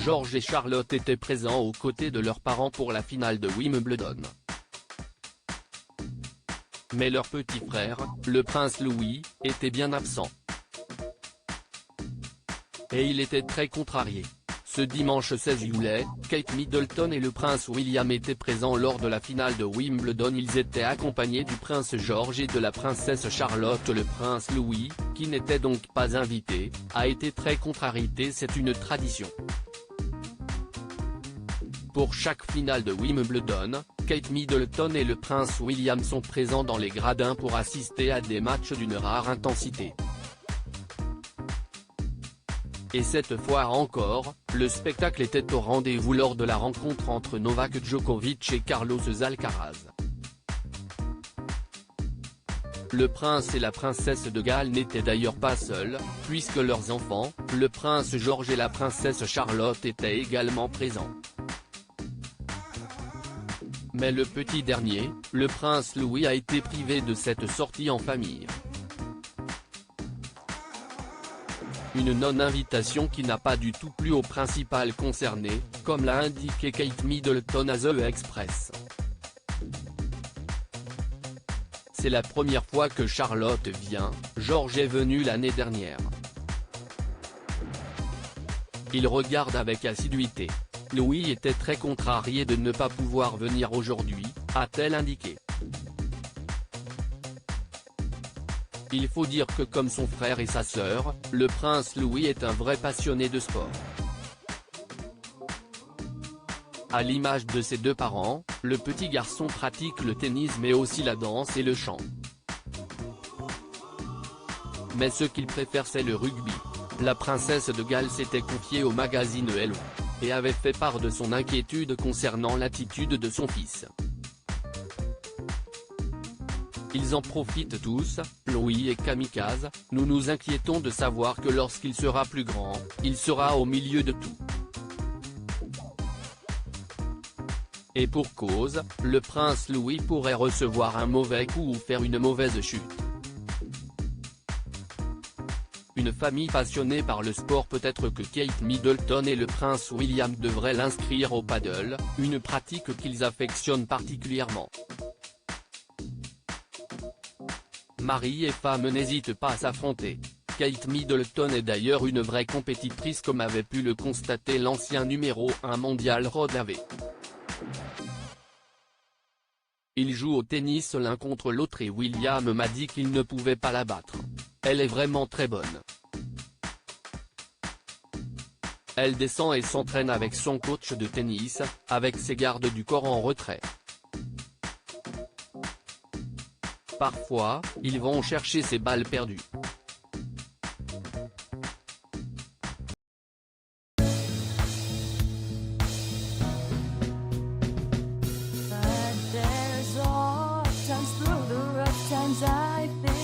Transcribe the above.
George et Charlotte étaient présents aux côtés de leurs parents pour la finale de Wimbledon. Mais leur petit frère, le prince Louis, était bien absent. Et il était très contrarié. Ce dimanche 16 juillet, Kate Middleton et le prince William étaient présents lors de la finale de Wimbledon. Ils étaient accompagnés du prince George et de la princesse Charlotte. Le prince Louis, qui n'était donc pas invité, a été très contrarié. C'est une tradition. Pour chaque finale de Wimbledon, Kate Middleton et le prince William sont présents dans les gradins pour assister à des matchs d'une rare intensité. Et cette fois encore, le spectacle était au rendez-vous lors de la rencontre entre Novak Djokovic et Carlos Alcaraz. Le prince et la princesse de Galles n'étaient d'ailleurs pas seuls, puisque leurs enfants, le prince George et la princesse Charlotte étaient également présents. Mais le petit dernier, le prince Louis a été privé de cette sortie en famille. Une non-invitation qui n'a pas du tout plu au principal concerné, comme l'a indiqué Kate Middleton à The Express. C'est la première fois que Charlotte vient, George est venu l'année dernière. Il regarde avec assiduité. Louis était très contrarié de ne pas pouvoir venir aujourd'hui, a-t-elle indiqué. Il faut dire que comme son frère et sa sœur, le prince Louis est un vrai passionné de sport. À l'image de ses deux parents, le petit garçon pratique le tennis mais aussi la danse et le chant. Mais ce qu'il préfère c'est le rugby. La princesse de Galles s'était confiée au magazine Hello et avait fait part de son inquiétude concernant l'attitude de son fils. Ils en profitent tous, Louis et kamikaze, nous nous inquiétons de savoir que lorsqu'il sera plus grand, il sera au milieu de tout. Et pour cause, le prince Louis pourrait recevoir un mauvais coup ou faire une mauvaise chute. Une famille passionnée par le sport. Peut-être que Kate Middleton et le prince William devraient l'inscrire au paddle, une pratique qu'ils affectionnent particulièrement. Mari et femme n'hésitent pas à s'affronter. Kate Middleton est d'ailleurs une vraie compétitrice comme avait pu le constater l'ancien numéro 1 mondial Rod Laver. Ils jouent au tennis l'un contre l'autre et William m'a dit qu'il ne pouvait pas la battre. Elle est vraiment très bonne. Elle descend et s'entraîne avec son coach de tennis, avec ses gardes du corps en retrait. Parfois, ils vont chercher ses balles perdues. But there's all times through the rough times I think